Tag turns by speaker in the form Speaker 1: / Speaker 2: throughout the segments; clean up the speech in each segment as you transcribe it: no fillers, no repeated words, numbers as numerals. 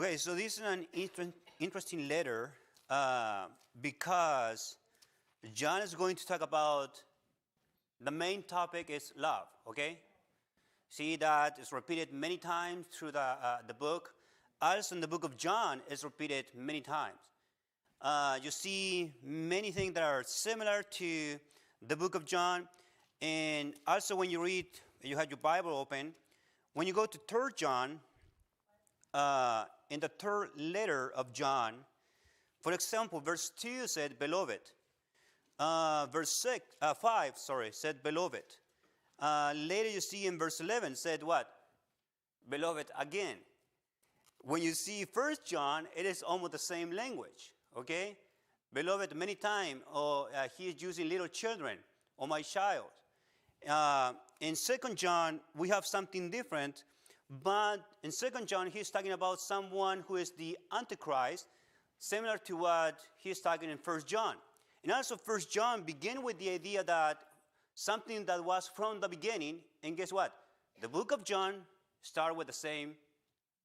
Speaker 1: Okay, so this is an interesting letter because John is going to talk about the main topic is love, okay? See that it's repeated many times through the book. Also in the book of John is repeated many times. You see many things that are similar to the book of John. And also when you read, you have your Bible open, when you go to 3rd John, in the 3rd letter of John, for example, verse 2 said, beloved. Verse 5 said, beloved. Later you see in verse 11 said what? Beloved again. When you see 1 John, it is almost the same language, okay? Beloved many times, or he is using little children, or my child. In 2 John, we have something different, but in 2 John, he's talking about someone who is the Antichrist, similar to what he's talking in 1 John. And also 1 John begin with the idea that something that was from the beginning, and guess what? The book of John starts with the same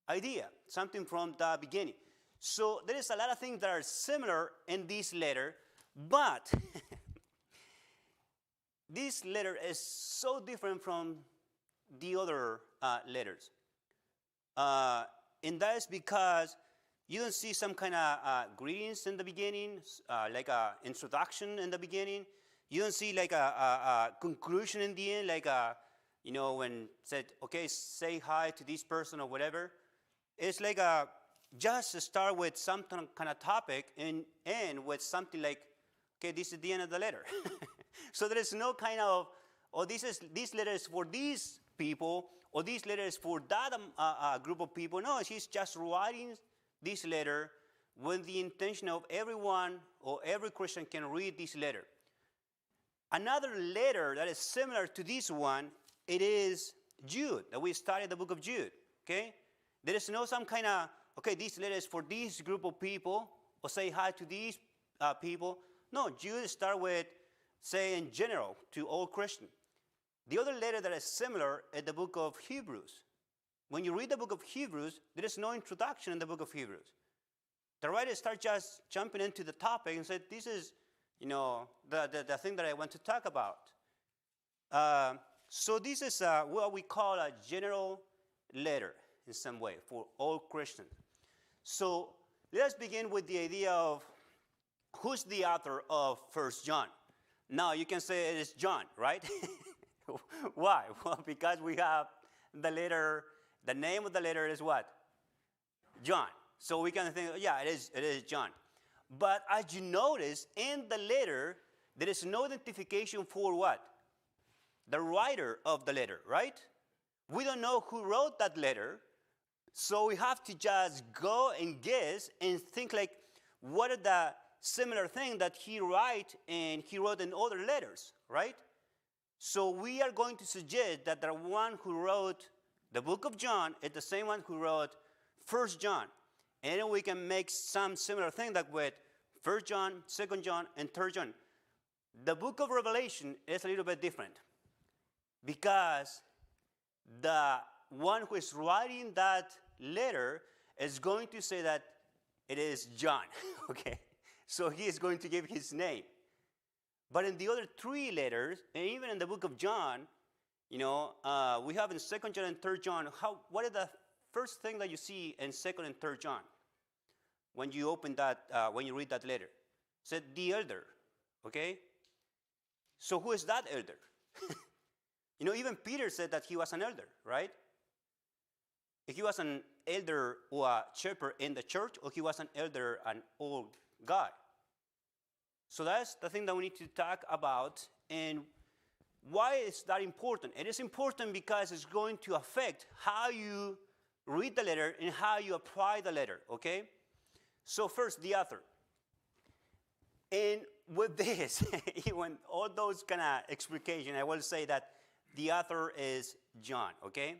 Speaker 1: idea, something from the beginning. So there is a lot of things that are similar in this letter, but this letter is so different from the other letters. And that is because you don't see some kind of greetings in the beginning, like an introduction in the beginning. You don't see like a conclusion in the end, like when said, okay, say hi to this person or whatever. It's like just start with some kind of topic and end with something like, okay, this is the end of the letter. So there is no kind of, this letter is for these people, or this letter is for that group of people. No, she's just writing this letter with the intention of everyone or every Christian can read this letter. Another letter that is similar to this one, it is Jude, that we studied the book of Jude, okay? There is no some kind of, okay, this letter is for this group of people, or say hi to these people. No, Jude starts with, say in general, to all Christians. The other letter that is similar is the book of Hebrews. When you read the book of Hebrews, there is no introduction in the book of Hebrews. The writer starts just jumping into the topic and said, this is, the thing that I want to talk about. So this is what we call a general letter in some way for all Christians. So let's begin with the idea of who's the author of 1 John. Now you can say it is John, right? Why? Well, because we have the letter, the name of the letter is what? John. So we can think, yeah, it is John. But as you notice, in the letter, there is no identification for what? The writer of the letter, right? We don't know who wrote that letter, so we have to just go and guess and think like, what are the similar things that he wrote in other letters, right? So we are going to suggest that the one who wrote the book of John is the same one who wrote 1 John. And then we can make some similar thing like with 1 John, 2 John, and 3 John. The book of Revelation is a little bit different because the one who is writing that letter is going to say that it is John, okay? So he is going to give his name. But in the other 3 letters, and even in the book of John, we have in 2 John and 3 John, what is the first thing that you see in 2 and 3 John when you open that, when you read that letter? It said the elder, okay? So who is that elder? Even Peter said that he was an elder, right? If he was an elder or a shepherd in the church, or he was an elder, an old guy. So that's the thing that we need to talk about. And why is that important? It is important because it's going to affect how you read the letter and how you apply the letter, okay? So first, the author. And with this, even all those kind of explications, I will say that the author is John, okay?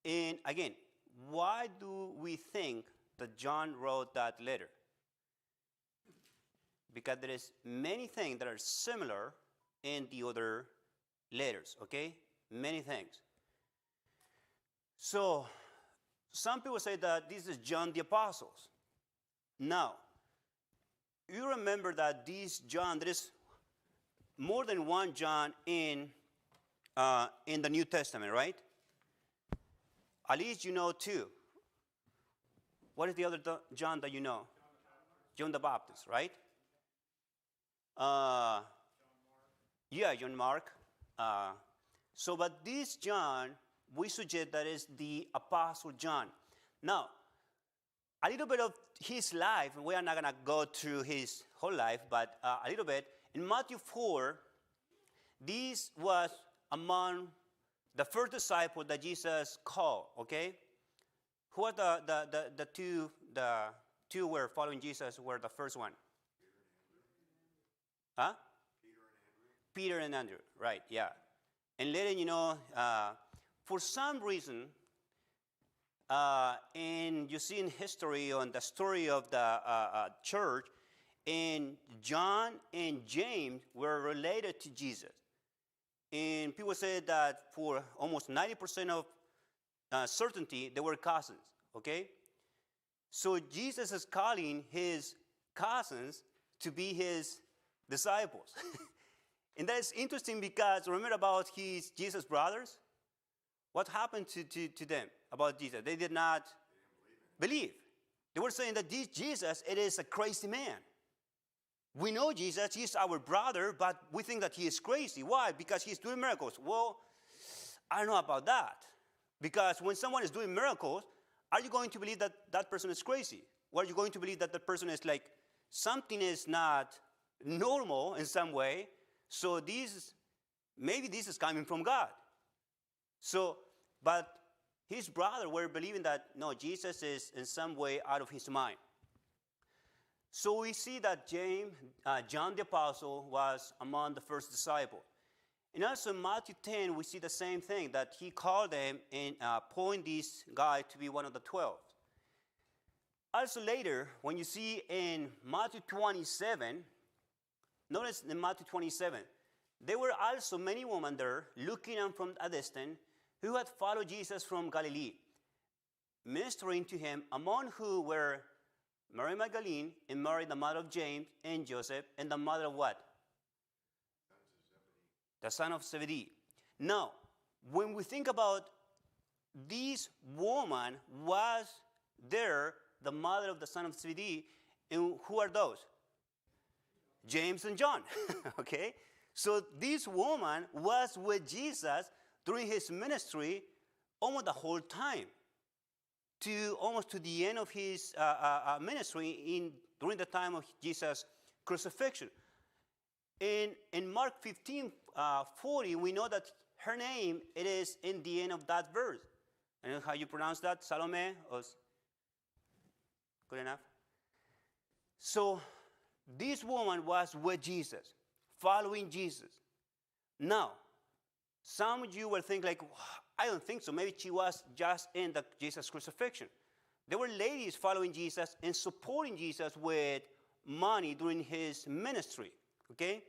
Speaker 1: And again, why do we think that John wrote that letter? Because there is many things that are similar in the other letters, okay? Many things. So some people say that this is John the Apostle. Now, you remember that this John, there is more than one John in the New Testament, right? At least you know two. What is the other John that you know? John the Baptist, right? Yeah, John Mark. But this John, we suggest that is the Apostle John. Now, a little bit of his life, we are not going to go through his whole life, but a little bit. In Matthew 4, this was among the first disciple that Jesus called, okay? Who are the two were following Jesus were the first one? Huh? Peter and Andrew, right, yeah. And letting you know, for some reason, and you see in history on the story of the church, and John and James were related to Jesus. And people say that for almost 90% of certainty, they were cousins, okay? So Jesus is calling his cousins to be his disciples. And that is interesting because remember about Jesus' brothers? What happened to them about Jesus? They did not believe. They were saying that this Jesus, it is a crazy man. We know Jesus, he's our brother, but we think that he is crazy. Why? Because he's doing miracles. Well, I don't know about that. Because when someone is doing miracles, are you going to believe that that person is crazy? Or are you going to believe that the person is like, something is not normal in some way, so maybe this is coming from God. So, but his brother were believing that, no, Jesus is in some way out of his mind. So we see that John the Apostle was among the first disciples. And also in Matthew 10, we see the same thing, that he called them and appointed this guy to be one of the 12. Also later, when you see in Matthew 27, notice in Matthew 27, there were also many women there looking on from a distance who had followed Jesus from Galilee, ministering to him, among who were Mary Magdalene and Mary, the mother of James and Joseph, and the mother of what? The son of Zebedee. Now, when we think about this woman was there, the mother of the son of Zebedee, and who are those? James and John, okay? So this woman was with Jesus during his ministry almost the whole time, almost to the end of his ministry during the time of Jesus' crucifixion. In Mark 15:40, we know that her name, it is in the end of that verse. I don't know how you pronounce that, Salome? Good enough? So this woman was with Jesus, following Jesus. Now, some of you will think like, I don't think so. Maybe she was just in the Jesus crucifixion. There were ladies following Jesus and supporting Jesus with money during his ministry, okay?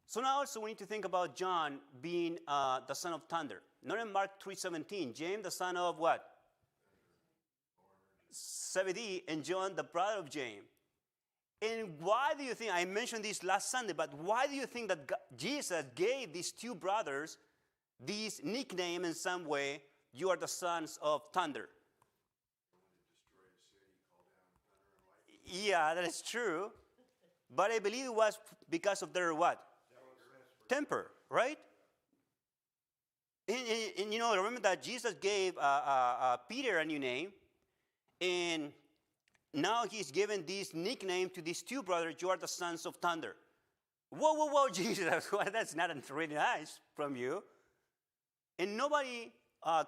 Speaker 1: So now also we need to think about John being the son of thunder. Not in Mark 3:17, James the son of what? Zebedee, and John the brother of James. And why do you think, I mentioned this last Sunday, but why do you think that Jesus gave these two brothers this nickname in some way, you are the sons of thunder? Yeah, that is true. But I believe it was because of their what? Temper, right? And you know, remember that Jesus gave Peter a new name, and now he's given this nickname to these two brothers, you are the sons of thunder. Whoa, Jesus, that's not really nice from you. And nobody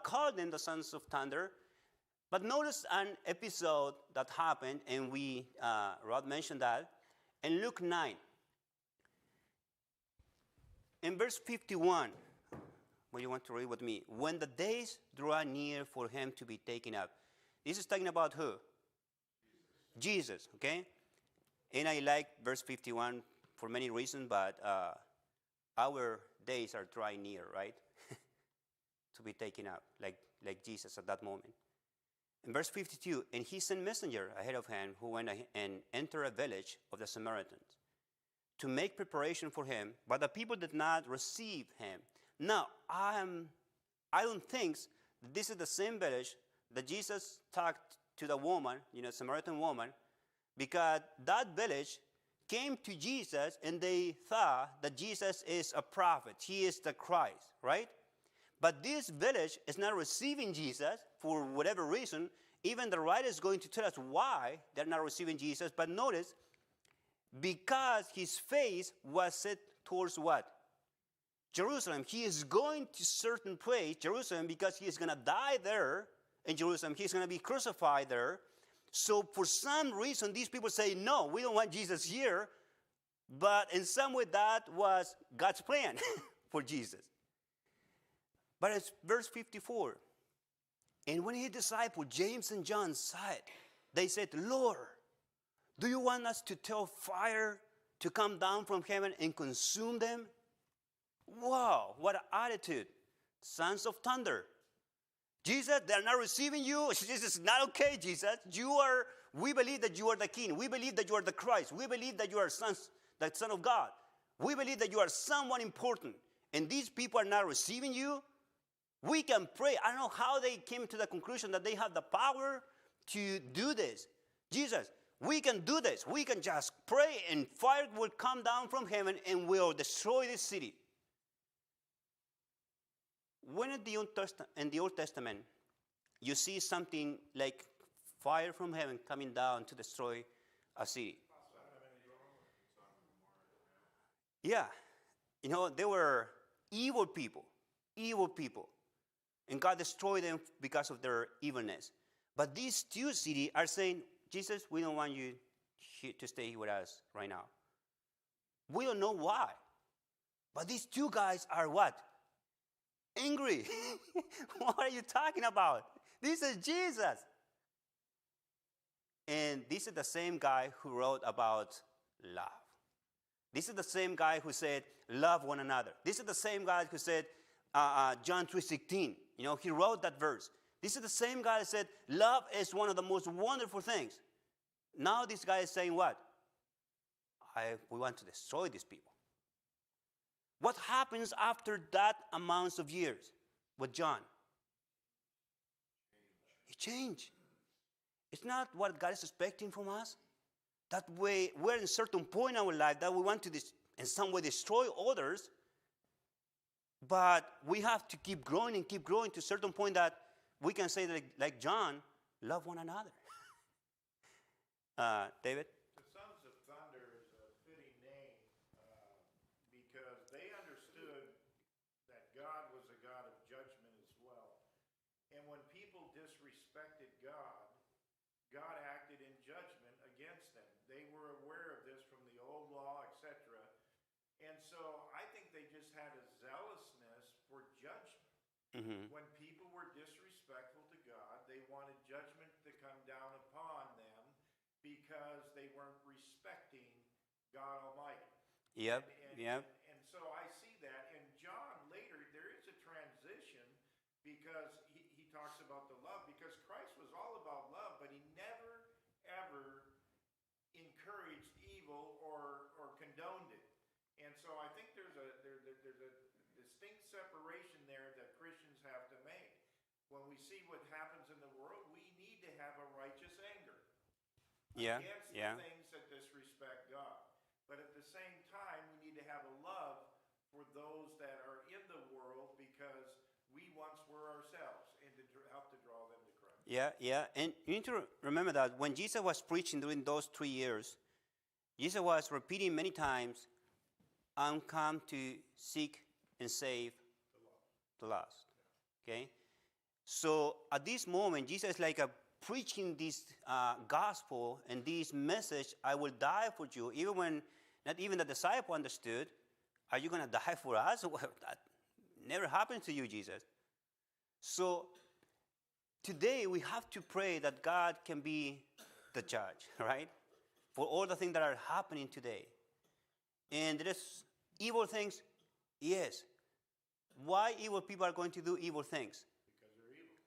Speaker 1: called them the sons of thunder. But notice an episode that happened, and Rod mentioned that, in Luke 9. In verse 51, what you want to read with me? When the days draw near for him to be taken up. This is talking about who? Jesus, okay? And I like verse 51 for many reasons, but our days are drawing near, right? To be taken up. Like like Jesus at that moment. In verse 52, and he sent messenger ahead of him who went and entered a village of the Samaritans to make preparation for him, but the people did not receive him. Now, I don't think this is the same village that Jesus talked to the woman, Samaritan woman, because that village came to Jesus and they thought that Jesus is a prophet. He is the Christ, right? But this village is not receiving Jesus for whatever reason. Even the writer is going to tell us why they're not receiving Jesus. But notice, because his face was set towards what? Jerusalem. He is going to certain place, Jerusalem, because he is going to die there in Jerusalem. He's going to be crucified there. So for some reason, these people say, no, we don't want Jesus here. But in some way, that was God's plan for Jesus. But it's verse 54. And when his disciples, James and John, saw it, they said, Lord, do you want us to tell fire to come down from heaven and consume them? Wow, what an attitude. Sons of thunder. Jesus, they're not receiving you. This is not okay, Jesus. We believe that you are the King. We believe that you are the Christ. We believe that you are the Son of God. We believe that you are someone important. And these people are not receiving you. We can pray. I don't know how they came to the conclusion that they have the power to do this. Jesus, we can do this. We can just pray and fire will come down from heaven and will destroy this city. When in the Old Testament, you see something like fire from heaven coming down to destroy a city. Yeah. They were evil people. And God destroyed them because of their evilness. But these two cities are saying, Jesus, we don't want you to stay with us right now. We don't know why. But these two guys are what? Angry. What are you talking about? This is Jesus. And this is the same guy who wrote about love. This is the same guy who said, love one another. This is the same guy who said, John 3:16. He wrote that verse. This is the same guy that said, love is one of the most wonderful things. Now this guy is saying what? We want to destroy these people. What happens after that amount of years with John? He changed. It's not what God is expecting from us. That way, we're in a certain point in our life that we want to, in some way, destroy others. But we have to keep growing to a certain point that we can say, that, like John, love one another. David?
Speaker 2: The Sons of Thunder is a fitting name because they understood that God was a God of judgment as well. And when people disrespected God, God acted in judgment against them. They were aware of this from the old law, etc. And so I think they just had a zealousness for judgment. Mm-hmm. When people were disrespectful to God, they wanted judgment to come down upon them because they weren't respecting God Almighty.
Speaker 1: Yep.
Speaker 2: And so I see that. And John, later, there is a transition because he talks about the love, because Christ was all about love, but he never, ever encouraged evil or condoned it. And so I think there's a distinct separation there that Christians have to make. When we see what happens in the world, we need to have a righteous anger against the things that disrespect God. But at the same time, we need to have a love for those that are in the world because we once were ourselves, and to help to draw them to Christ.
Speaker 1: Yeah. And you need to remember that when Jesus was preaching during those 3 years, Jesus was repeating many times, I'm come to seek and save the lost. Okay? So at this moment, Jesus is like preaching this gospel and this message, I will die for you, even when not even the disciple understood, are you going to die for us? Well, that never happened to you, Jesus. So today we have to pray that God can be the judge, right? For all the things that are happening today. And there is evil things, yes. Why evil people are going to do evil things?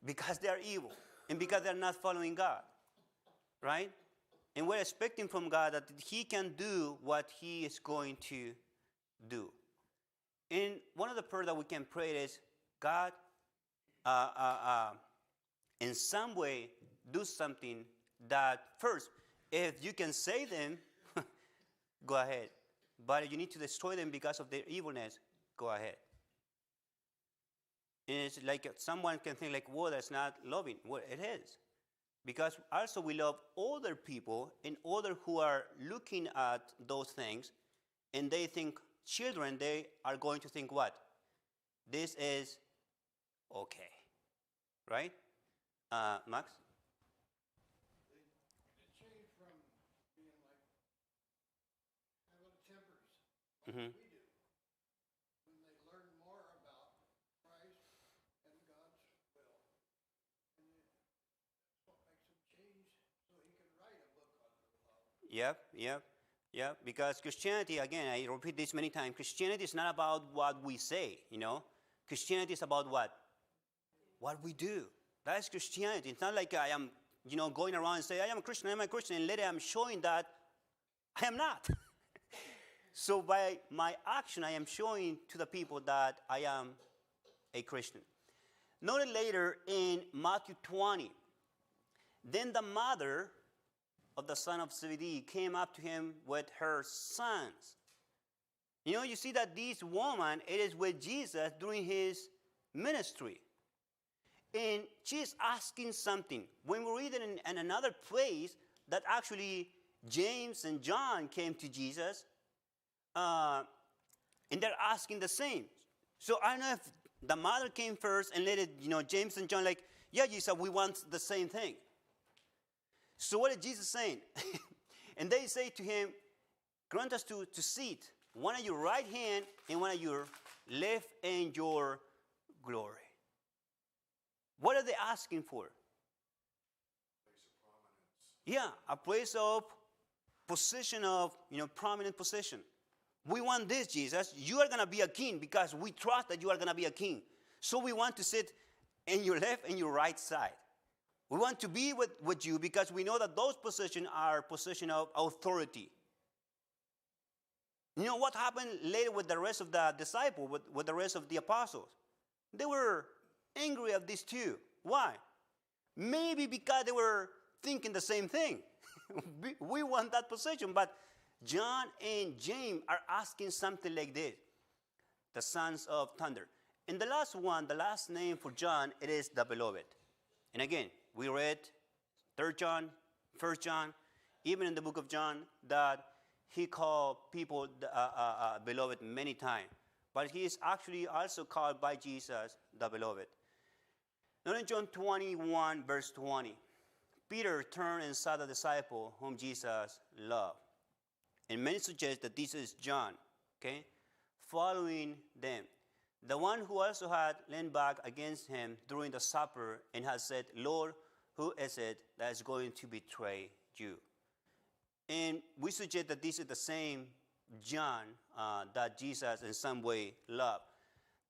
Speaker 1: because they are evil and because they're not following God, right? And we're expecting from God that he can do what he is going to do. And one of the prayers that we can pray is, God, in some way, do something that first, if you can save them, go ahead. But if you need to destroy them because of their evilness, go ahead. And it's like someone can think like, well, that's not loving. Well, it is. Because also we love other people and others who are looking at those things, and they think, children, they are going to think what? This is okay. Right? Max?
Speaker 3: It changed from being like having tempers,
Speaker 1: Mm-hmm.
Speaker 3: we do, when they learn more about Christ and God's will. And that's what makes him change so he can write a book on love.
Speaker 1: Yep. Because Christianity, again, I repeat this many times, Christianity is not about what we say, you know. Christianity is about what? What we do. That is Christianity. It's not like I am, going around and say, I am a Christian, and later I'm showing that I am not. So by my action, I am showing to the people that I am a Christian. Note later in Matthew 20, then the mother of the son of Zebedee came up to him with her sons. You see that this woman, it is with Jesus during his ministry. And she's asking something. When we read it in another place, that actually James and John came to Jesus, and they're asking the same. So I don't know if the mother came first and later, James and John like, yeah, Jesus, we want the same thing. So what is Jesus saying? And they say to him, grant us to sit, one at your right hand and one at your left in your glory. What are they asking for? Yeah, a place of position of, prominent position. We want this, Jesus. You are going to be a king because we trust that you are going to be a king. So we want to sit in your left and your right side. We want to be with you because we know that those positions are positions of authority. You know what happened later with the rest of the disciples, with the rest of the apostles? They were angry at these two. Why? Maybe because they were thinking the same thing. We want that position, but John and James are asking something like this. The sons of thunder. And the last one, the last name for John, it is the beloved. And again, we read 3 John, 1 John, even in the book of John, that he called people beloved many times. But he is actually also called by Jesus the beloved. Now in John 21, verse 20, Peter turned and saw the disciple whom Jesus loved. And many suggest that this is John, okay, following them. The one who also had leaned back against him during the supper and had said, Lord, who is it that is going to betray you? And we suggest that this is the same John that Jesus in some way loved.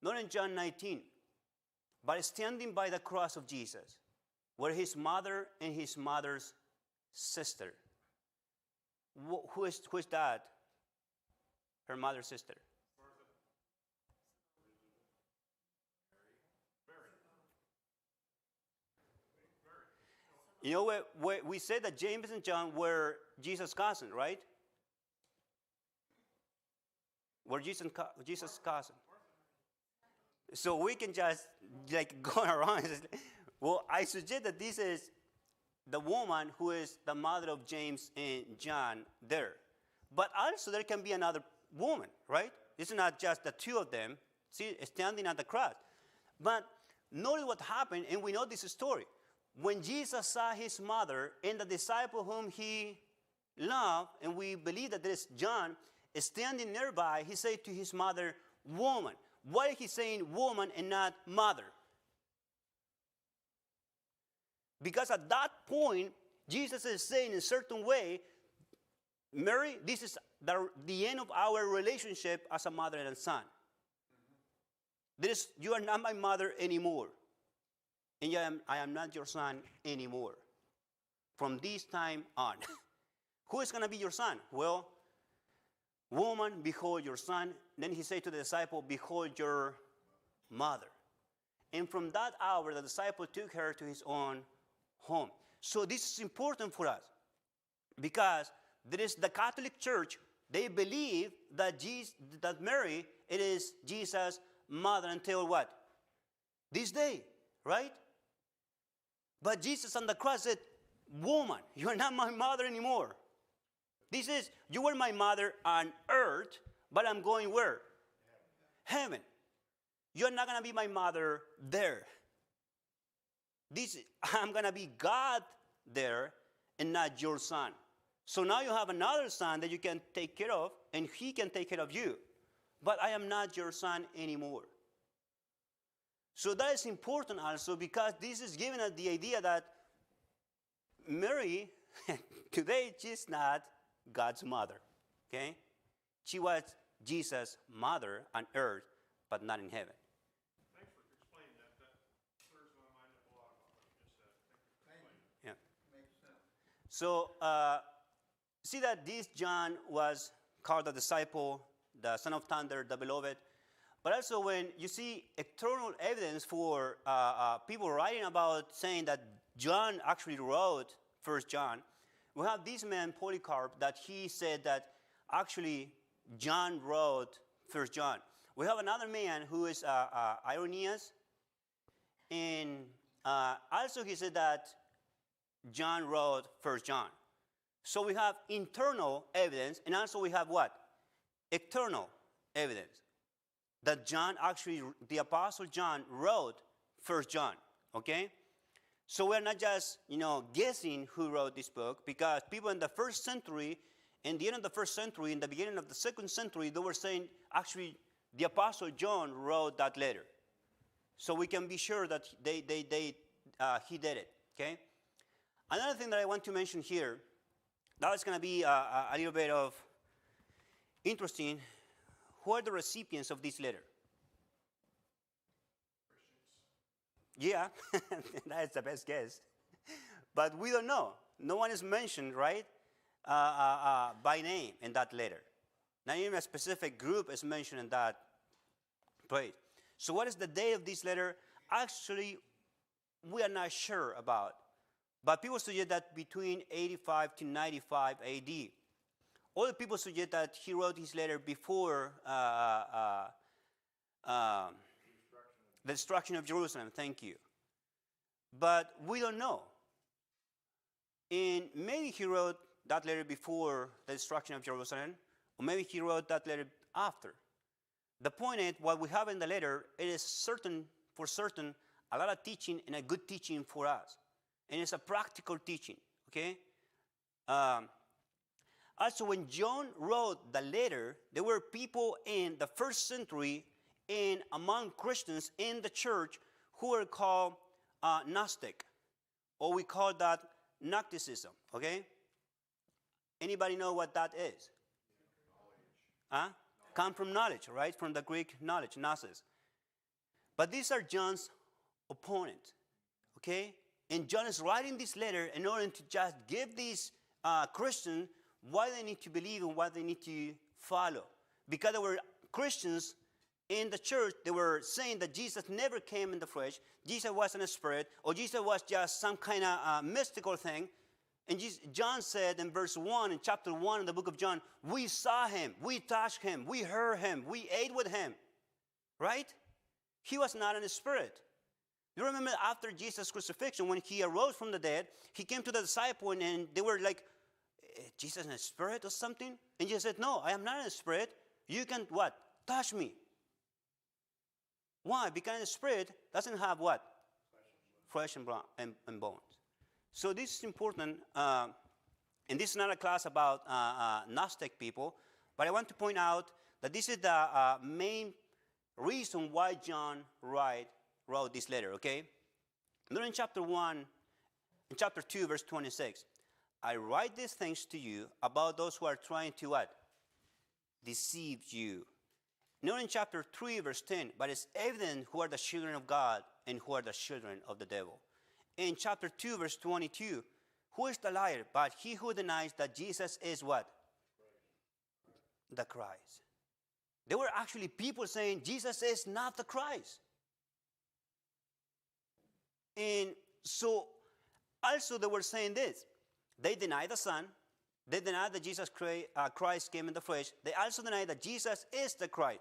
Speaker 1: Not in John 19, but standing by the cross of Jesus were his mother and his mother's sister. Who is that? Her mother's sister. You know, we said that James and John were Jesus' cousin, right? Were Jesus' cousin. So we can just go around and say, well, I suggest that this is the woman who is the mother of James and John there. But also there can be another woman, right? It's not just the two of them standing at the cross. But notice what happened, and we know this story. When Jesus saw his mother and the disciple whom he loved, and we believe that this John is standing nearby, he said to his mother, woman. Why is he saying woman and not mother? Because at that point, Jesus is saying in a certain way, Mary, this is the end of our relationship as a mother and son. You are not my mother anymore. and I am not your son anymore. From this time on. Who is going to be your son? Well, woman, behold your son. Then he said to the disciple, behold your mother. And from that hour, the disciple took her to his own home. So this is important for us because there is the Catholic Church. They believe that that Mary, it is Jesus' mother until what? This day, right? But Jesus on the cross said, woman, you are not my mother anymore. This is, you were my mother on earth, but I'm going where? Heaven. You're not going to be my mother there. I'm going to be God there and not your son. So now you have another son that you can take care of, and he can take care of you. But I am not your son anymore. So that is important also because this is giving us the idea that Mary, today she's not God's mother, okay? She was Jesus' mother on earth, but not in heaven.
Speaker 2: Thanks for explaining that. That clears my mind up a lot about what you just said. Thank you for explaining.
Speaker 1: Yeah.
Speaker 3: Makes sense.
Speaker 1: So, see that this John was called the disciple, the son of thunder, the beloved. But also when you see external evidence for people writing about saying that John actually wrote 1 John, we have this man, Polycarp, that he said that actually John wrote 1 John. We have another man who is Irenaeus, and also he said that John wrote 1 John. So we have internal evidence, and also we have what? External evidence. That John actually, the Apostle John wrote 1 John, okay? So we're not just, guessing who wrote this book, because people in the first century, in the end of the first century, in the beginning of the second century, they were saying, actually, the Apostle John wrote that letter. So we can be sure that he did it, okay? Another thing that I want to mention here, that is going to be a little bit of interesting. Who are the recipients of this letter? Yeah, that's the best guess. But we don't know. No one is mentioned, right, by name in that letter. Not even a specific group is mentioned in that place. So what is the date of this letter? Actually, we are not sure about. But people suggest that between 85 to 95 AD. Other people suggest that he wrote his letter before the destruction of Jerusalem. Thank you. But we don't know. And maybe he wrote that letter before the destruction of Jerusalem, or maybe he wrote that letter after. The point is, what we have in the letter, it is for certain, a lot of teaching and a good teaching for us. And it's a practical teaching, okay? Also, when John wrote the letter, there were people in the first century and among Christians in the church who were called Gnostic, or we call that Gnosticism, okay? Anybody know what that is? Knowledge. Come from knowledge, right? From the Greek knowledge, gnosis. But these are John's opponents, okay? And John is writing this letter in order to just give these Christians what they need to believe and what they need to follow. Because there were Christians in the church, they were saying that Jesus never came in the flesh, Jesus wasn't a spirit, or Jesus was just some kind of mystical thing. And John said in verse 1, in chapter 1 in the book of John, we saw him, we touched him, we heard him, we ate with him. Right? He was not in the spirit. You remember after Jesus' crucifixion, when he arose from the dead, he came to the disciple and they were like, Jesus in a spirit or something? And Jesus said, no, I am not in a spirit. You can what? Touch me. Why? Because the spirit doesn't have what? Flesh and bones. So this is important, and this is not a class about Gnostic people, but I want to point out that this is the main reason why John wrote this letter, okay? During chapter 1, in chapter 2, verse 26, I write these things to you about those who are trying to what? Deceive you. Now in chapter 3, verse 10, but it's evident who are the children of God and who are the children of the devil. In chapter 2, verse 22, who is the liar? But he who denies that Jesus is what? The Christ. There were actually people saying Jesus is not the Christ. And so also they were saying this. They deny the Son. They deny that Jesus Christ came in the flesh. They also deny that Jesus is the Christ.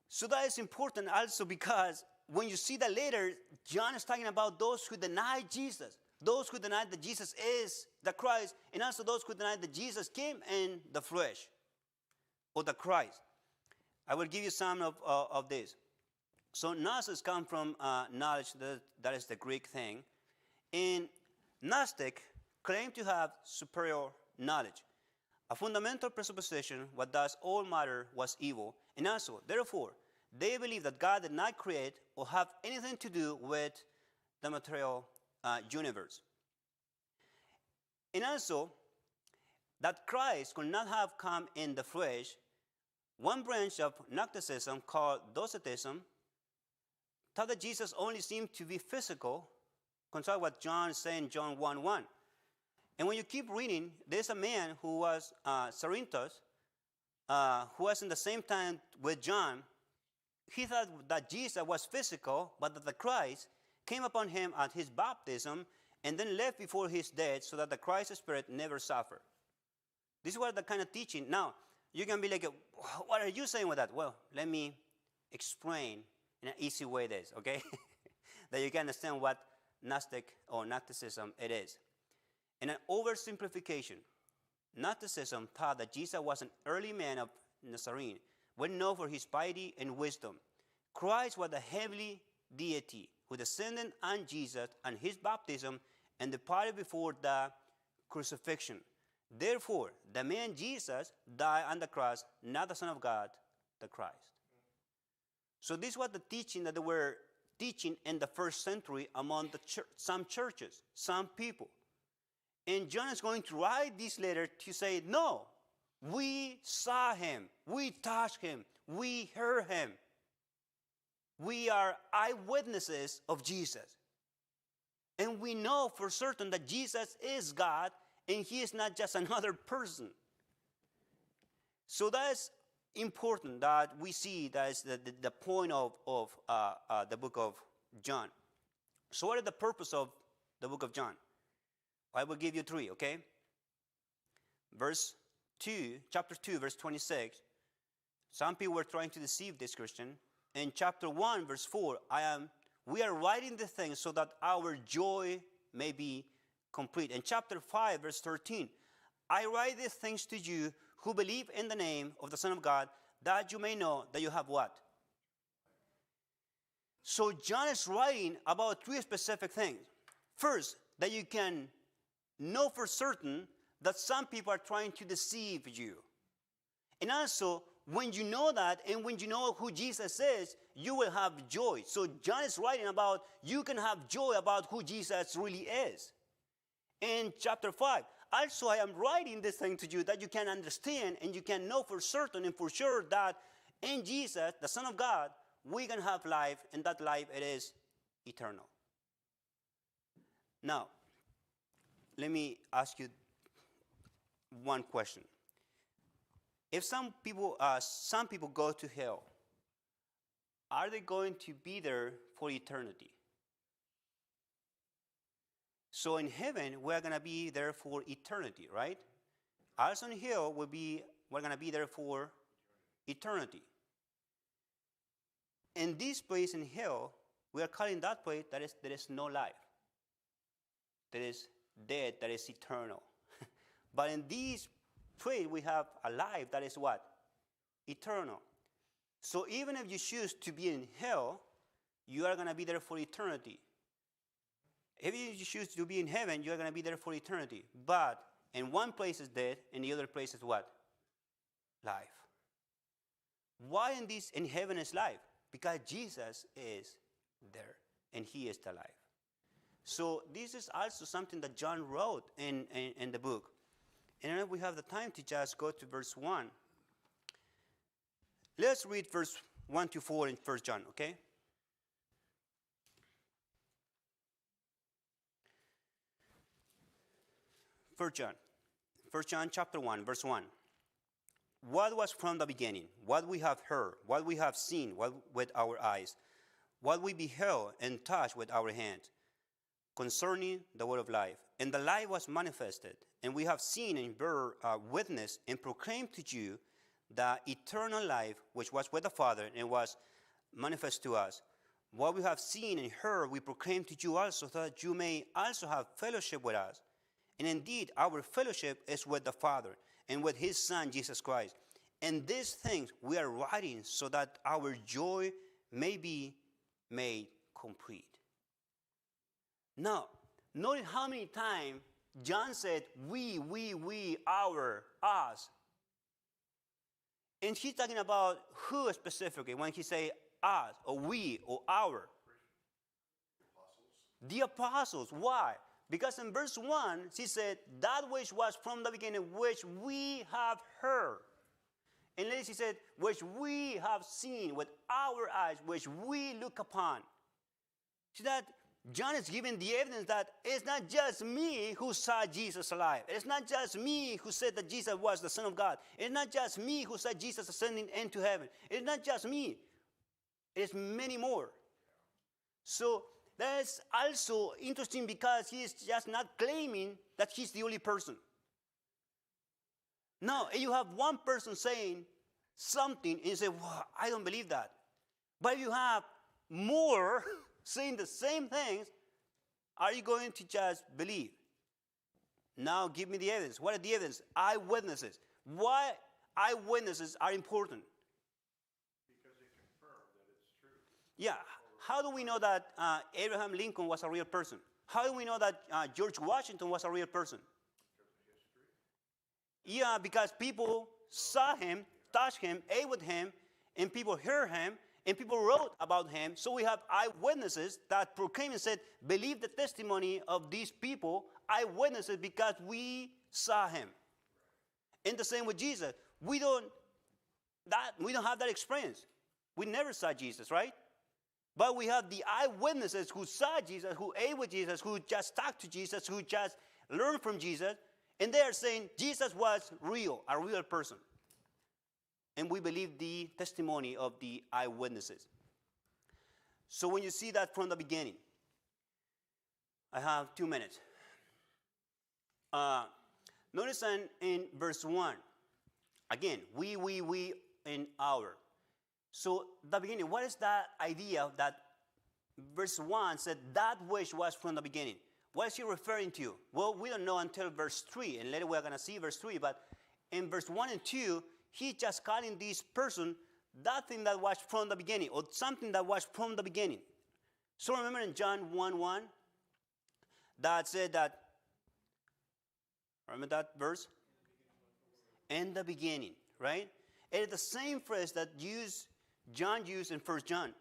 Speaker 1: So that is important also because when you see that later, John is talking about those who deny Jesus. Those who deny that Jesus is the Christ, and also those who deny that Jesus came in the flesh, or the Christ. I will give you some of this. So gnosis comes from knowledge, that is the Greek thing. And Gnostic claim to have superior knowledge. A fundamental presupposition what does all matter was evil, and also, therefore, they believe that God did not create or have anything to do with the material universe. And also, that Christ could not have come in the flesh. One branch of Gnosticism called Docetism thought that Jesus only seemed to be physical, consider what John said in John 1:1. And when you keep reading, there's a man who was Cerinthus, who was in the same time with John. He thought that Jesus was physical, but that the Christ came upon him at his baptism and then left before his death so that the Christ Spirit never suffered. This was the kind of teaching. Now, you can be like, what are you saying with that? Well, let me explain in an easy way this, okay? That you can understand what Gnostic or Gnosticism it is. In an oversimplification, Gnosticism taught that Jesus was an early man of Nazarene, well known for his piety and wisdom. Christ was the heavenly deity who descended on Jesus and his baptism and departed before the crucifixion. Therefore, the man Jesus died on the cross, not the Son of God, the Christ. So this was the teaching that they were teaching in the first century among the some churches, some people. And John is going to write this letter to say, no, we saw him, we touched him, we heard him. We are eyewitnesses of Jesus. And we know for certain that Jesus is God and he is not just another person. So that's important that we see that is the point of the book of John. So what is the purpose of the book of John? I will give you three, okay? Chapter 2, verse 26. Some people were trying to deceive this Christian. In chapter 1, verse 4, we are writing the things so that our joy may be complete. In chapter 5, verse 13, I write these things to you who believe in the name of the Son of God, that you may know that you have what? So John is writing about three specific things. First, that you can know for certain that some people are trying to deceive you. And also, when you know that and when you know who Jesus is, you will have joy. So John is writing about you can have joy about who Jesus really is. In chapter 5, also I am writing this thing to you that you can understand and you can know for certain and for sure that in Jesus, the Son of God, we can have life, and that life it is eternal. Now, let me ask you one question. If some people go to hell, are they going to be there for eternity? So in heaven, we're going to be there for eternity, right? Also in hell, we're going to be there for eternity. In this place in hell, we are calling that place that there is no life. That is dead, that is eternal. But in this place, we have a life that is what? Eternal. So even if you choose to be in hell, you are going to be there for eternity. If you choose to be in heaven, you are going to be there for eternity. But in one place is death, and the other place is what? Life. Why in heaven is life? Because Jesus is there, and he is the life. So this is also something that John wrote in the book. And then we have the time to just go to verse 1. Let's read verse 1 to 4 in 1 John, okay? 1 John. 1 John chapter 1, verse 1. What was from the beginning, what we have heard, what we have seen with our eyes, what we beheld and touched with our hands, concerning the word of life. And the life was manifested, and we have seen and bear witness and proclaimed to you the eternal life which was with the Father and was manifest to us. What we have seen and heard we proclaim to you also, so that you may also have fellowship with us. And indeed, our fellowship is with the Father and with his Son, Jesus Christ. And these things we are writing so that our joy may be made complete. Now, notice how many times John said, we, our, us. And he's talking about who specifically when he say us or we or our. The apostles. Why? Because in verse 1, he said, that which was from the beginning, which we have heard. And later he said, which we have seen with our eyes, which we look upon. See that John is giving the evidence that it's not just me who saw Jesus alive. It's not just me who said that Jesus was the Son of God. It's not just me who saw Jesus ascending into heaven. It's not just me. It's many more. So that's also interesting because he is just not claiming that he's the only person. No, you have one person saying something and you say, well, I don't believe that. But you have more saying the same things. Are you going to just believe? Now give me the evidence. What are the evidence? Eyewitnesses. Why eyewitnesses are important?
Speaker 2: Because they confirm that it's true.
Speaker 1: Yeah. How do we know that Abraham Lincoln was a real person? How do we know that George Washington was a real person?
Speaker 2: Because of history.
Speaker 1: Yeah, because people saw him, touched him, ate with him, and people heard him, and people wrote about him. So we have eyewitnesses that proclaimed and said, believe the testimony of these people, eyewitnesses, because we saw him. And the same with Jesus. We don't have that experience. We never saw Jesus, right? But we have the eyewitnesses who saw Jesus, who ate with Jesus, who just talked to Jesus, who just learned from Jesus. And they are saying Jesus was real, a real person. And we believe the testimony of the eyewitnesses. So when you see that from the beginning, I have 2 minutes. Notice in verse 1, again, we, and our. So the beginning, what is that idea that verse 1 said that which was from the beginning? What is he referring to? Well, we don't know until verse 3, and later we're going to see verse 3, but in verse 1 and 2, he's just calling this person that thing that was from the beginning, or something that was from the beginning. So remember in John 1:1, that said that, remember that verse? In the beginning, right? It is the same phrase that John used in 1 John.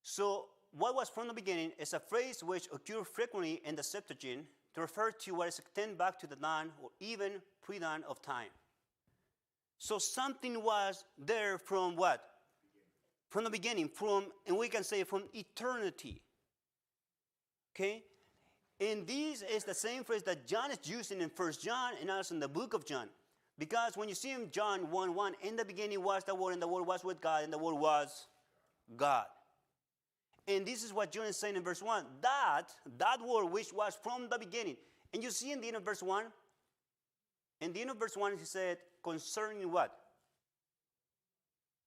Speaker 1: So what was from the beginning is a phrase which occurs frequently in the Septuagint to refer to what is extended back to the dawn or even pre-dawn of time. So something was there from what? From the beginning, and we can say from eternity. Okay? And this is the same phrase that John is using in 1 John and also in the book of John. Because when you see in John 1:1, in the beginning was the Word, and the Word was with God, and the Word was God. And this is what John is saying in verse 1. That Word which was from the beginning. And you see in the end of verse 1, in the end of verse 1, he said, concerning what?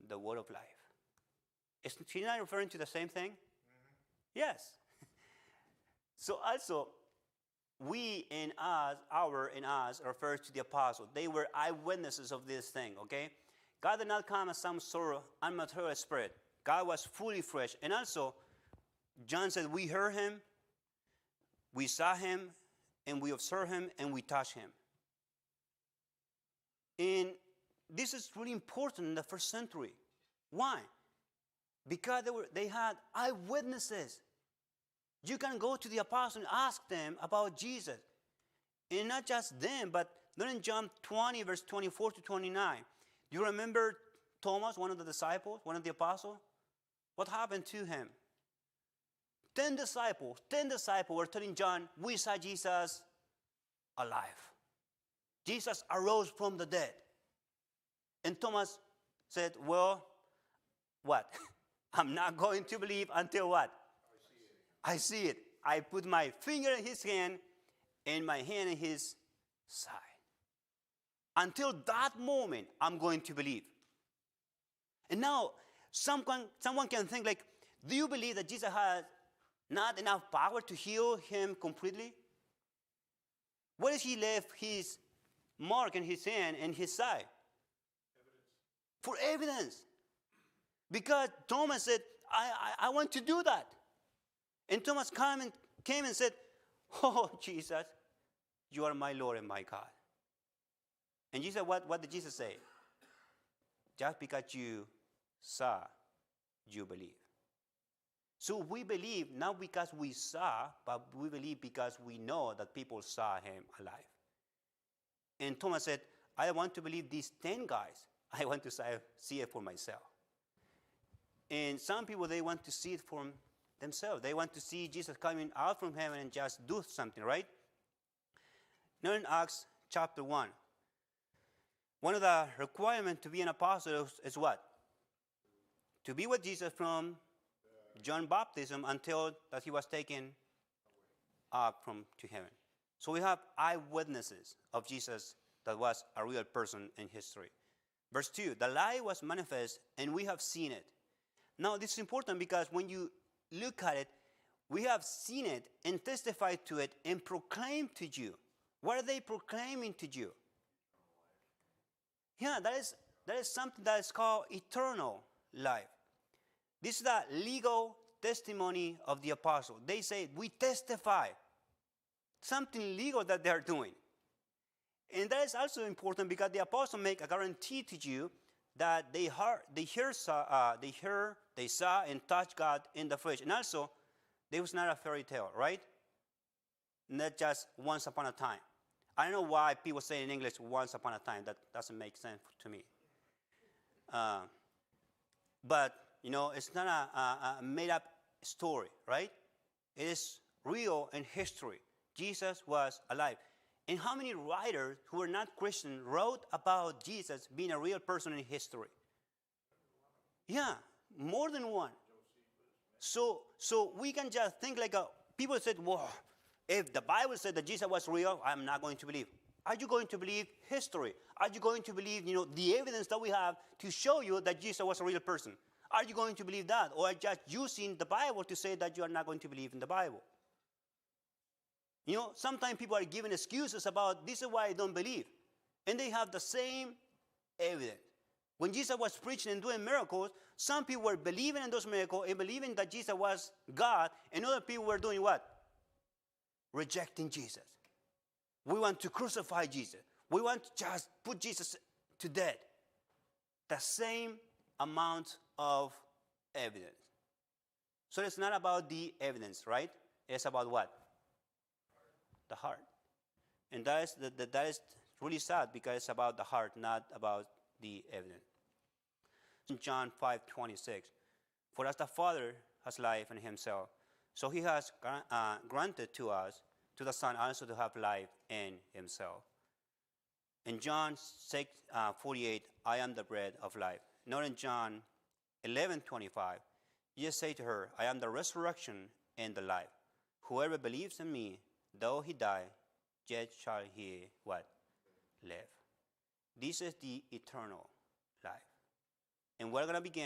Speaker 1: The Word of life. Is he not referring to the same thing? Mm-hmm. Yes. So also, we and us, our and us, refers to the apostles. They were eyewitnesses of this thing, okay? God did not come as some sort of unmaterial spirit. God was fully flesh. And also, John said, we heard him, we saw him, and we observed him, and we touched him. And this is really important in the first century. Why? Because they had eyewitnesses. You can go to the apostles and ask them about Jesus. And not just them, but then in John 20, verse 24 to 29. Do you remember Thomas, one of the disciples, one of the apostles? What happened to him? 10 disciples were telling John, we saw Jesus alive. Jesus arose from the dead. And Thomas said, well, what? I'm not going to believe until what? I see it. I put my finger in his hand and my hand in his side. Until that moment, I'm going to believe. And now, someone can think like, do you believe that Jesus has not enough power to heal him completely? What if he left his mark in his hand and his side? For evidence. Because Thomas said, I want to do that. And Thomas came and said, oh, Jesus, you are my Lord and my God. And Jesus, what did Jesus say? Just because you saw, you believe. So we believe not because we saw, but we believe because we know that people saw him alive. And Thomas said, I want to believe these 10 guys. I want to see it for myself. And some people, they want to see it for themselves. They want to see Jesus coming out from heaven and just do something, right? Now in Acts chapter 1, one of the requirements to be an apostle is what? To be with Jesus from John baptism until that he was taken up to heaven. So we have eyewitnesses of Jesus that was a real person in history. Verse 2, the light was manifest and we have seen it. Now this is important because when you look at it, we have seen it and testified to it and proclaimed to you. What are they proclaiming to you? Yeah, that is something that is called eternal life. This is the legal testimony of the apostle. They say, we testify. Something legal that they are doing. And that is also important because the apostle make a guarantee to you that they saw and touched God in the flesh. And also, there was not a fairy tale, right? Not just once upon a time. I don't know why people say in English once upon a time. That doesn't make sense to me. But, you know, it's not a made-up story, right? It is real in history. Jesus was alive. And how many writers who were not Christian wrote about Jesus being a real person in history? Yeah, more than one. So we can just think like people said, well, if the Bible said that Jesus was real, I'm not going to believe. Are you going to believe history? Are you going to believe, the evidence that we have to show you that Jesus was a real person? Are you going to believe that? Or just using the Bible to say that you are not going to believe in the Bible? Sometimes people are giving excuses about this is why I don't believe. And they have the same evidence. When Jesus was preaching and doing miracles, some people were believing in those miracles and believing that Jesus was God, and other people were doing what? Rejecting Jesus. We want to crucify Jesus. We want to just put Jesus to death. The same amount of evidence. So it's not about the evidence, right? It's about what? The heart. And that is really sad because it's about the heart, not about the evidence. In John 5:26, for as the Father has life in himself, so he has granted to us, to the Son, also to have life in himself. In John 6:48, I am the bread of life. Not in John 11:25, Jesus said to her, I am the resurrection and the life. Whoever believes in me, though he die, yet shall he what? Live. This is the eternal life. And we're going to begin